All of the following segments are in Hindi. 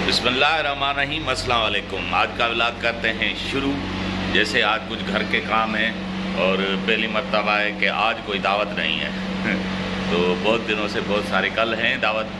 बिस्मिल्लाहिर्रहमानिर्रहीम, अस्सलाम वालेकुम। आज का व्लॉग करते हैं शुरू। जैसे आज कुछ घर के काम हैं और पहली मर्तबा है कि आज कोई दावत नहीं है तो बहुत दिनों से बहुत सारी कल हैं दावत,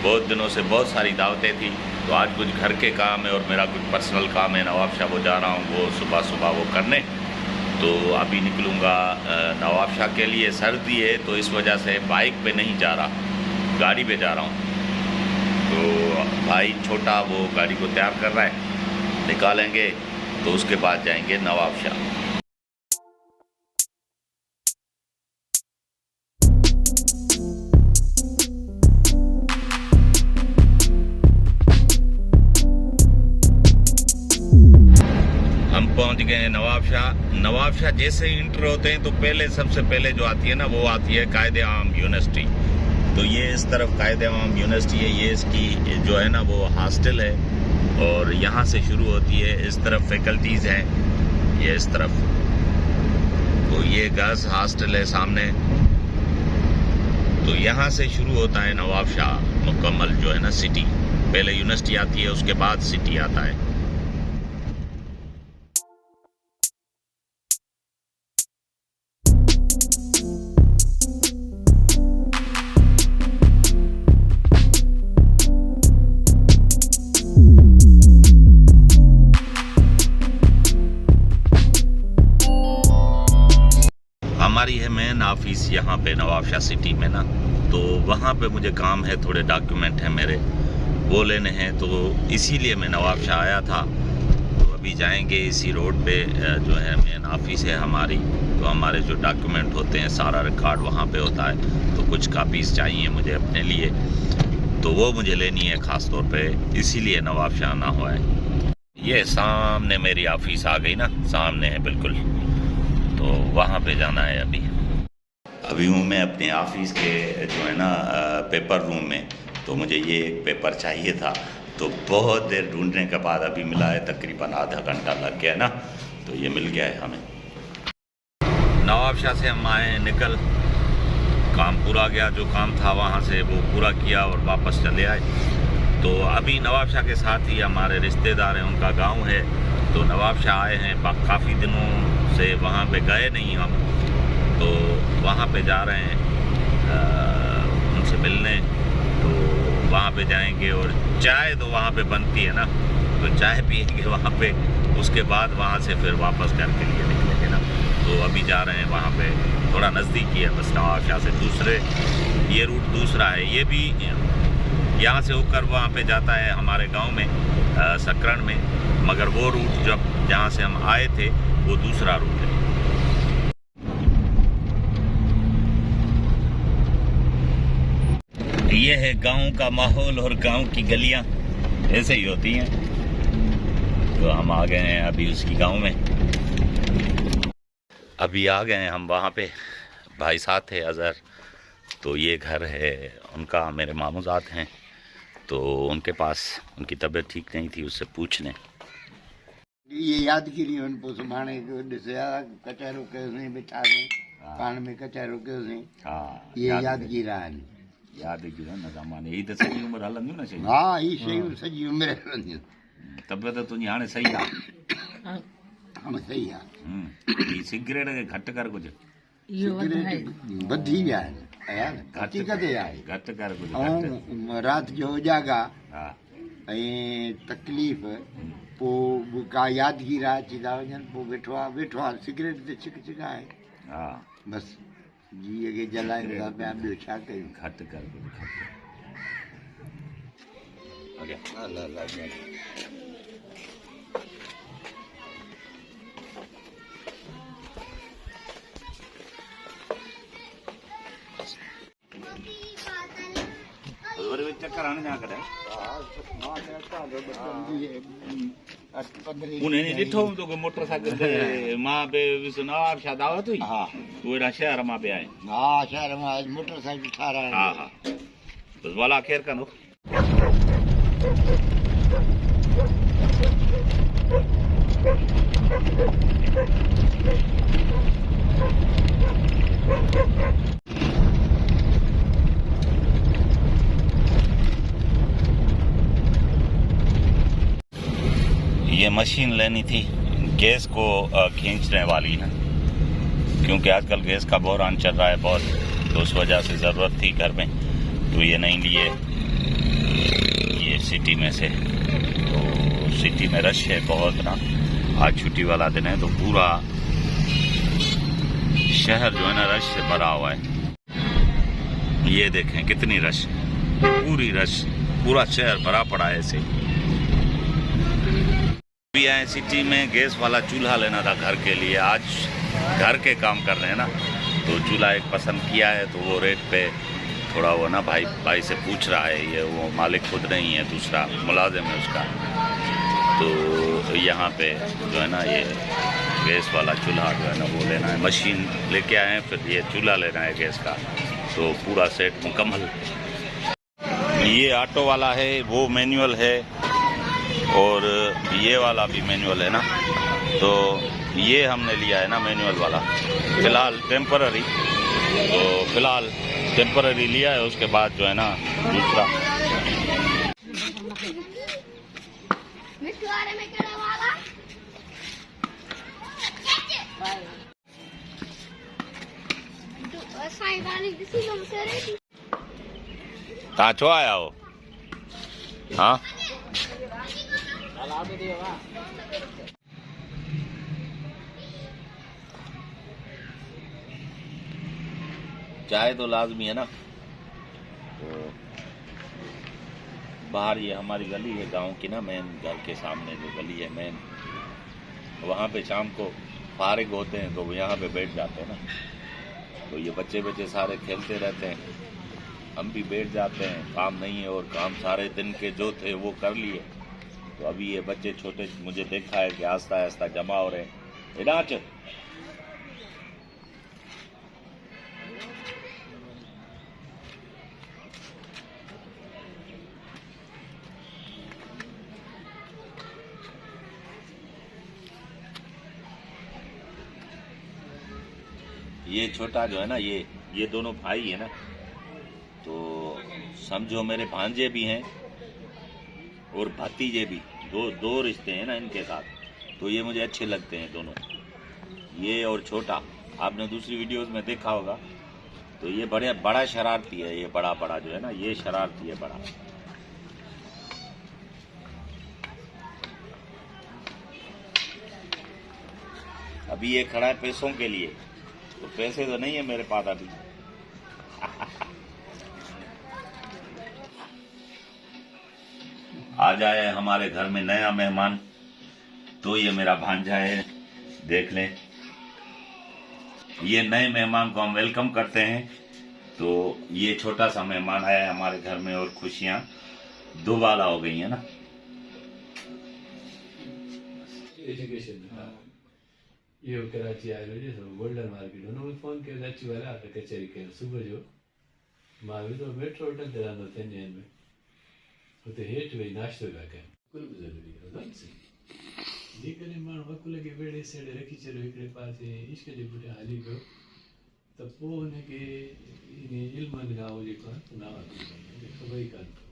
बहुत दिनों से बहुत सारी दावतें थी। तो आज कुछ घर के काम है और मेरा कुछ पर्सनल काम है। नवाबशाह को जा रहा हूँ वो सुबह वो करने। तो अभी निकलूँगा नवाबशाह के लिए। सर्दी है तो इस वजह से बाइक पे नहीं जा रहा, गाड़ी पे जा रहा हूँ। तो भाई छोटा वो गाड़ी को तैयार कर रहा है, निकालेंगे तो उसके बाद जाएंगे नवाबशाह। हम पहुंच गए हैं नवाबशाह। नवाबशाह जैसे ही इंटर होते हैं तो पहले सबसे पहले जो आती है ना वो आती है कायदे आम यूनिवर्सिटी। तो ये इस तरफ कायदे आम यूनिवर्सिटी है, ये इसकी जो है ना वो हॉस्टल है और यहाँ से शुरू होती है। इस तरफ फैकल्टीज़ हैं, ये इस तरफ। तो ये गर्ल्स हॉस्टल है सामने। तो यहाँ से शुरू होता है नवाबशाह मुकम्मल जो है ना सिटी। पहले यूनिवर्सिटी आती है, उसके बाद सिटी आता है। हमारी है मेन ऑफिस यहाँ पे नवाबशाह सिटी में ना। तो वहाँ पे मुझे काम है, थोड़े डॉक्यूमेंट हैं मेरे वो लेने हैं। तो इसीलिए मैं नवाबशाह आया था। तो अभी जाएंगे इसी रोड पे जो है मेन ऑफिस है हमारी। तो हमारे जो डॉक्यूमेंट होते हैं सारा रिकॉर्ड वहाँ पे होता है। तो कुछ कापीज़ चाहिए मुझे अपने लिए, तो वो मुझे लेनी है ख़ास तौर पे, इसीलिए नवाबशाह आना हुआ है। ये सामने मेरी ऑफिस आ गई ना, सामने है बिल्कुल। तो वहाँ पे जाना है अभी हूँ मैं अपने ऑफिस के जो है ना पेपर रूम में। तो मुझे ये एक पेपर चाहिए था, तो बहुत देर ढूंढने के बाद अभी मिला है। तकरीबन आधा घंटा लग गया ना, तो ये मिल गया है हमें। नवाबशाह से हम आए निकल, काम पूरा गया, जो काम था वहाँ से वो पूरा किया और वापस चले आए। तो अभी नवाबशाह के साथ ही हमारे रिश्तेदार हैं, उनका गाँव है। तो नवाबशाह आए हैं, काफ़ी दिनों से वहाँ पे गए नहीं हम, तो वहाँ पे जा रहे हैं उनसे मिलने। तो वहाँ पे जाएंगे और चाय तो वहाँ पे बनती है ना, तो चाय पिएंगे वहाँ पे। उसके बाद वहाँ से फिर वापस घर के लिए निकलेंगे ना। तो अभी जा रहे हैं वहाँ पे, थोड़ा नज़दीकी है बस नवाबशाह से। दूसरे ये रूट दूसरा है, ये भी यहाँ से होकर वहाँ पे जाता है हमारे गांव में सकरण में। मगर वो रूट जहाँ से हम आए थे वो दूसरा रूट है। ये है गांव का माहौल और गांव की गलियां ऐसे ही होती हैं। तो हम आ गए हैं अभी उसकी गांव में। अभी आ गए हैं हम वहाँ पे, भाई साथ है अज़हर। तो ये घर है उनका, मेरे मामूज़ात हैं। तो उनके पास उनकी तबीयत ठीक नहीं थी, उससे पूछने। ये यादगिरी उन पोस माने को दिसया कचरो के ने बिठा ने पान में कचरो के ने। हाँ, ये यादगिरी आन यादगिरी न ज़माने ही तो सही उम्र हलंदियूं न सही। हाँ ही सही सजी उम्र हलंदियूं। तबीयत तुंहिंजी हाणे सही आहे? हाणे सही आहे। ही सिगरेट खे घटि कर कुझु। सिगरेट वधी विया आहिनि यार, हक़ीक़त आहे। घटि कर कुझु। ऐं राति जो उजागा हा, ऐं तकलीफ़ पोइ का यादगिरी अची था वञनि, पोइ वेठो आहे सिगरेट ते छिक छिक आहे। हा, बसि जीअ खे जलाइनि था पिया, ॿियो छा कयूं। घटि कर कुझु घटि। चक्कर आने जा करें उन्हें ॾिठो तो मोटरसाइकिल ते मां पे नवाबशाह दावत हुई। हा उहे शहर मां पे आए। हा शहर मां मोटरसाइकिल ठाराइण। हा हा, बसि भला ख़ैर कंदो। ये मशीन लेनी थी गैस को खींचने वाली ना, क्योंकि आजकल गैस का बहरान चल रहा है बहुत, तो उस वजह से ज़रूरत थी घर में, तो ये नहीं लिए। ये सिटी में से, तो सिटी में रश है बहुत ना, आज छुट्टी वाला दिन है तो पूरा शहर जो है ना रश से भरा हुआ है। ये देखें कितनी रश, पूरी रश, पूरा शहर भरा पड़ा है ऐसे। भी आए सिटी में, गैस वाला चूल्हा लेना था घर के लिए, आज घर के काम कर रहे हैं ना, तो चूल्हा एक पसंद किया है, तो वो रेट पे थोड़ा वो ना भाई से पूछ रहा है, ये वो मालिक खुद नहीं है, दूसरा मुलाजिम है उसका, तो यहाँ पे जो है ना ये गैस वाला चूल्हा जो है ना वो लेना है। मशीन लेके आए हैं, फिर ये चूल्हा लेना है गैस का, तो पूरा सेट मुकम्मल। ये ऑटो वाला है, वो मैनुअल है, और ये वाला भी मैनुअल है ना, तो ये हमने लिया है ना मैनुअल वाला, फ़िलहाल टेम्पररी, तो फ़िलहाल टेम्पररी लिया है, उसके बाद जो है ना दूसरा। कहाँ छो आया हो? हाँ चाय तो लाजमी है ना। तो बाहर ये हमारी गली है गांव की ना, मेन घर के सामने जो गली है मेन, वहाँ पे शाम को फारिग होते हैं तो यहाँ पे बैठ जाते हैं ना, तो ये बच्चे सारे खेलते रहते हैं, हम भी बैठ जाते हैं, काम नहीं है और काम सारे दिन के जो थे वो कर लिए, तो अभी ये बच्चे छोटे मुझे देखा है कि आस्ता आस्ता जमा हो रहे हैं। इनाच ये छोटा जो है ना, ये दोनों भाई है ना, तो समझो मेरे भांजे भी हैं और भतीजे भी, दो रिश्ते हैं ना इनके साथ, तो ये मुझे अच्छे लगते हैं दोनों, ये और छोटा। आपने दूसरी वीडियोस में देखा होगा, तो ये बड़ा शरारती है, ये बड़ा जो है ना, ये शरारती है बड़ा। अभी ये खड़ा है पैसों के लिए, तो पैसे तो नहीं है मेरे पास अभी। आज आया है हमारे घर में नया मेहमान, तो ये मेरा भांजा है, देख लें। ये नए मेहमान को हम वेलकम करते हैं, तो ये छोटा सा मेहमान आया है हमारे घर में, और खुशियां दोबारा हो गई है ना। यो कराची आयो जे गोल्डन मार्केट हुन फोन कयो अची वाला त कचहरी कयो सुबुह जो मां बि तो मेट्रो होटल ते रहंदो थिए में उते हेठि वेही नाश्तो पिया कयूं। कुल बि ज़रूरी आहे जेकॾहिं माण्हू वकुल खे वेड़े सेड़े रखी छॾियो हिकिड़े पासे इश्क जे पुठियां हली पियो, त पोइ हुनखे इन इल्मनि खां उहो जेको आहे न ख़बर ई कान पए।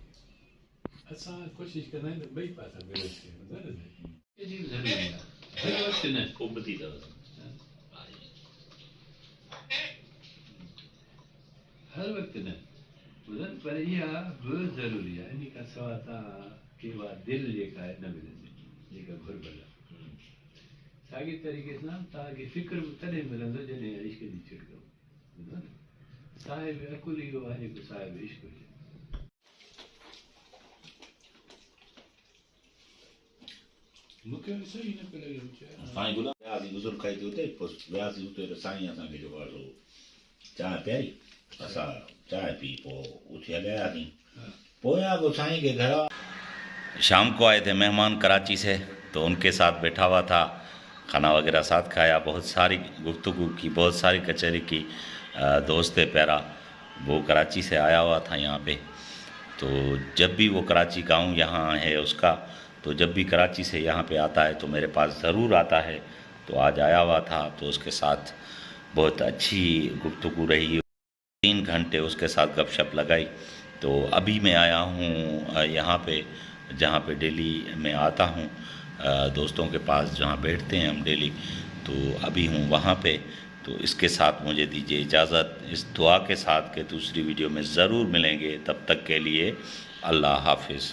असां कोशिशि कंदा आहियूं त ॿई पासा बैलेंस कयूं, ज़रूरी आहे हर वक़्तु न खूब थी हर वक़्तु न ॿुधनि, पर इहा बि ज़रूरी आहे, इन खां सवाइ तव्हां के उहा दिलि जेका आहे न मिलंदी, जेका घुरबल आहे। साॻे तरीक़े सां तव्हांखे फ़िक्र बि तॾहिं मिलंदो जॾहिं इश्क जी छिड़को, ॿुधो न, साहिब अकुल इहो आहे जेको साहिब इश्क हुजे। मूंखे सही न पियो लॻे साईं गुलाम वियासीं बुज़ुर्ग खाई थी उते, पोइ वियासीं उते त साईं असांखे जेको आहे सो चांहि पियाई, असां चांहि पी, पोइ उथी हलियासीं, पोइ को साईं के घर। शाम को आए थे मेहमान कराची से, तो उनके साथ बैठा हुआ था, खाना वगैरह साथ खाया, बहुत सारी गुफ्तगू की, बहुत सारी कचहरी की। दोस्त है प्यारा, वो कराची से आया हुआ था यहाँ पे, तो जब भी वो कराची गाँव यहाँ है उसका, तो जब भी कराची से यहाँ पे आता है तो मेरे पास ज़रूर आता है। तो आज आया हुआ था, तो उसके साथ बहुत अच्छी गुफ्तगू रही, 3 घंटे उसके साथ गपशप लगाई। तो अभी मैं आया हूँ यहाँ पे, जहाँ पे डेली मैं आता हूँ, दोस्तों के पास जहाँ बैठते हैं हम डेली, तो अभी हूँ वहाँ पे। तो इसके साथ मुझे दीजिए इजाज़त, इस दुआ के साथ कि दूसरी वीडियो में ज़रूर मिलेंगे। तब तक के लिए अल्लाह हाफिज़।